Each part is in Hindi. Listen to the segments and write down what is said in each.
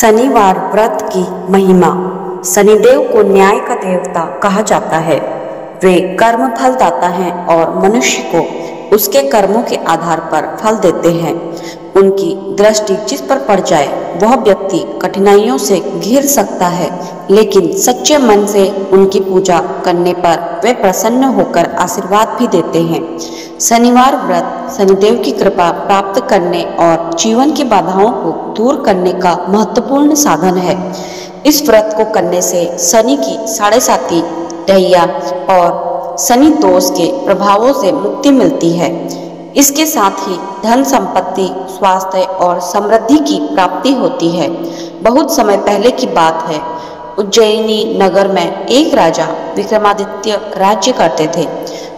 शनिवार व्रत की महिमा। शनिदेव को न्याय का देवता कहा जाता है। वे कर्म फल दाता हैं और मनुष्य को उसके कर्मों के आधार पर फल देते हैं। उनकी दृष्टि जिस पर पड़ जाए वह व्यक्ति कठिनाइयों से घिर सकता है, लेकिन सच्चे मन से उनकी पूजा करने पर वे प्रसन्न होकर आशीर्वाद भी देते हैं। शनिवार व्रत शनिदेव की कृपा प्राप्त करने और जीवन की बाधाओं को दूर करने का महत्वपूर्ण साधन है। इस व्रत को करने से शनि की 7.5 ढैया और शनि दोष के प्रभावों से मुक्ति मिलती है। इसके साथ ही धन संपत्ति, स्वास्थ्य और समृद्धि की प्राप्ति होती है। बहुत समय पहले की बात है, उज्जैनी नगर में एक राजा विक्रमादित्य राज्य करते थे।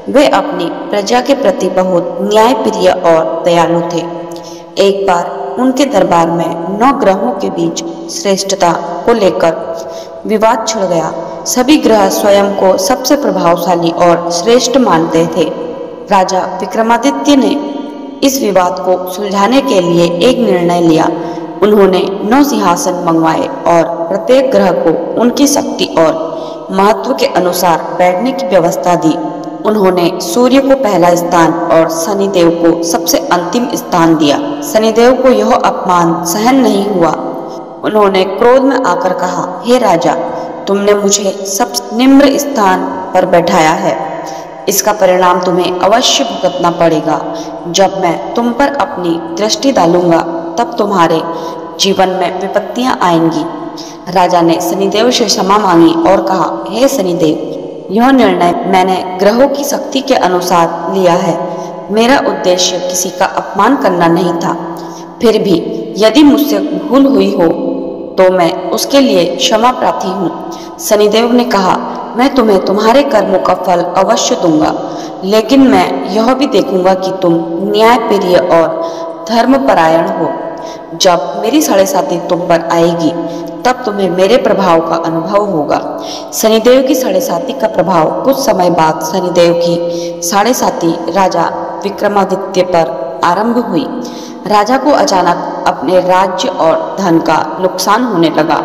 वे अपनी प्रजा के प्रति बहुत न्यायप्रिय और दयालु थे। एक बार उनके दरबार में 9 ग्रहों के बीच श्रेष्ठता को लेकर विवाद छिड़ गया। सभी ग्रह स्वयं को सबसे प्रभावशाली और श्रेष्ठ मानते थे। राजा विक्रमादित्य ने इस विवाद को सुलझाने के लिए एक निर्णय लिया। उन्होंने 9 सिंहासन मंगवाए और प्रत्येक ग्रह को उनकी शक्ति और महत्व के अनुसार बैठने की व्यवस्था दी। उन्होंने सूर्य को पहला स्थान और शनिदेव को सबसे अंतिम स्थान दिया। शनिदेव को यह अपमान सहन नहीं हुआ। उन्होंने क्रोध में आकर कहा, हे राजा, तुमने मुझे सबसे निम्न स्थान पर बैठाया है। इसका परिणाम तुम्हें अवश्य भुगतना पड़ेगा। जब मैं तुम पर अपनी दृष्टि डालूंगा तब तुम्हारे जीवन में विपत्तियां आएंगी। राजा ने शनिदेव से क्षमा मांगी और कहा, हे शनिदेव, यह निर्णय मैंने ग्रहों की शक्ति के अनुसार लिया है। मेरा उद्देश्य किसी का अपमान करना नहीं था। फिर भी यदि मुझसे भूल हुई हो तो मैं उसके लिए क्षमा प्रार्थी हूँ। शनिदेव ने कहा, मैं तुम्हें तुम्हारे कर्मों का फल अवश्य दूंगा, लेकिन मैं यह भी देखूंगा कि तुम न्यायप्रिय और धर्मपरायण हो। जब मेरी 7.5 तुम पर आएगी तब तुम्हें मेरे प्रभाव का अनुभव होगा। शनिदेव की 7.5 का प्रभाव कुछ समय बाद शनिदेव की 7.5 राजा विक्रमादित्य पर आरंभ हुई। राजा को अचानक अपने राज्य और धन का नुकसान होने लगा।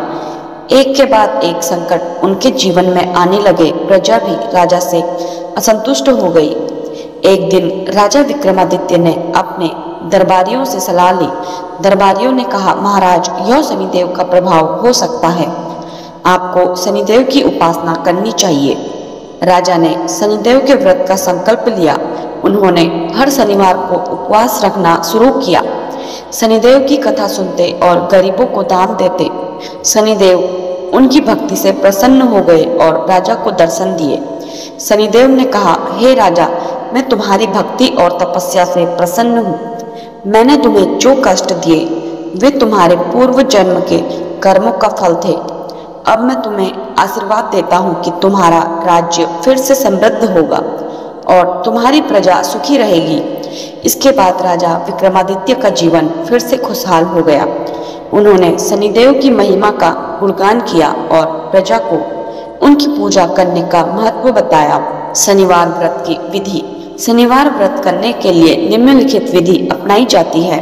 एक के बाद एक संकट उनके जीवन में आने लगे। प्रजा भी राजा से असंतुष्ट हो गई। एक दिन राजा विक्रमादित्य ने अपने दरबारियों से सलाह ली। दरबारियों ने कहा, महाराज, यह शनिदेव का प्रभाव हो सकता है। आपको शनिदेव की उपासना करनी चाहिए। राजा ने शनिदेव के व्रत का संकल्प लिया। उन्होंने हर शनिवार को उपवास रखना शुरू किया। शनिदेव की कथा सुनते और गरीबों को दान देते। शनिदेव उनकी भक्ति से प्रसन्न हो गए और राजा को दर्शन दिए। शनिदेव ने कहा, हे राजा, मैं तुम्हारी भक्ति और तपस्या से प्रसन्न हूँ। मैंने तुम्हें जो कष्ट दिए वे तुम्हारे पूर्व जन्म के कर्मों का फल थे। अब मैं तुम्हें आशीर्वाद देता हूँ कि तुम्हारा राज्य फिर से समृद्ध होगा और तुम्हारी प्रजा सुखी रहेगी। इसके बाद राजा विक्रमादित्य का जीवन फिर से खुशहाल हो गया। उन्होंने शनिदेव की महिमा का गुणगान किया और प्रजा को उनकी पूजा करने का महत्व बताया। शनिवार व्रत की विधि। शनिवार व्रत करने के लिए निम्नलिखित विधि अपनाई जाती है।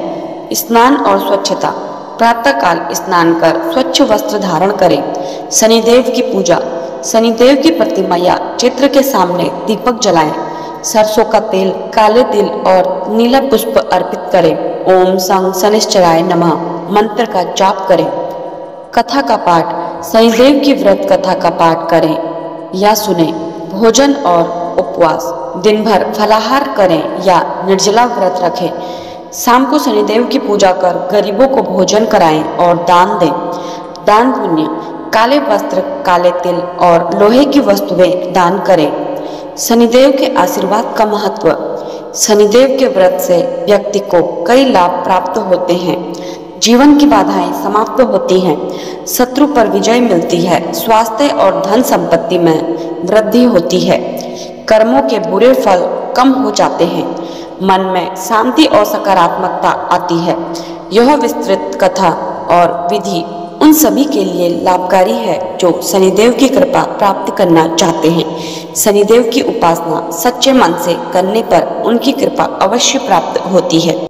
स्नान और स्वच्छता। प्रातःकाल स्नान कर स्वच्छ वस्त्र धारण करें। शनिदेव की पूजा। शनिदेव की प्रतिमा या चित्र के सामने दीपक जलाएं। सरसों का तेल, काले तिल और नीला पुष्प अर्पित करें। ओम सं शनिश्चराय नमः मंत्र का जाप करें। कथा का पाठ। शनिदेव की व्रत कथा का पाठ करें या सुने। भोजन और उपवास। दिन भर फलाहार करें या निर्जला व्रत रखें। शाम को शनिदेव की पूजा कर गरीबों को भोजन कराएं और दान दें। दान पुण्य। काले वस्त्र, काले तिल और लोहे की वस्तुएं दान करें। शनिदेव के आशीर्वाद का महत्व। शनिदेव के व्रत से व्यक्ति को कई लाभ प्राप्त होते हैं। जीवन की बाधाएं समाप्त होती हैं। शत्रु पर विजय मिलती है। स्वास्थ्य और धन संपत्ति में वृद्धि होती है। कर्मों के बुरे फल कम हो जाते हैं। मन में शांति और सकारात्मकता आती है। यह विस्तृत कथा और विधि उन सभी के लिए लाभकारी है जो शनिदेव की कृपा प्राप्त करना चाहते हैं। शनिदेव की उपासना सच्चे मन से करने पर उनकी कृपा अवश्य प्राप्त होती है।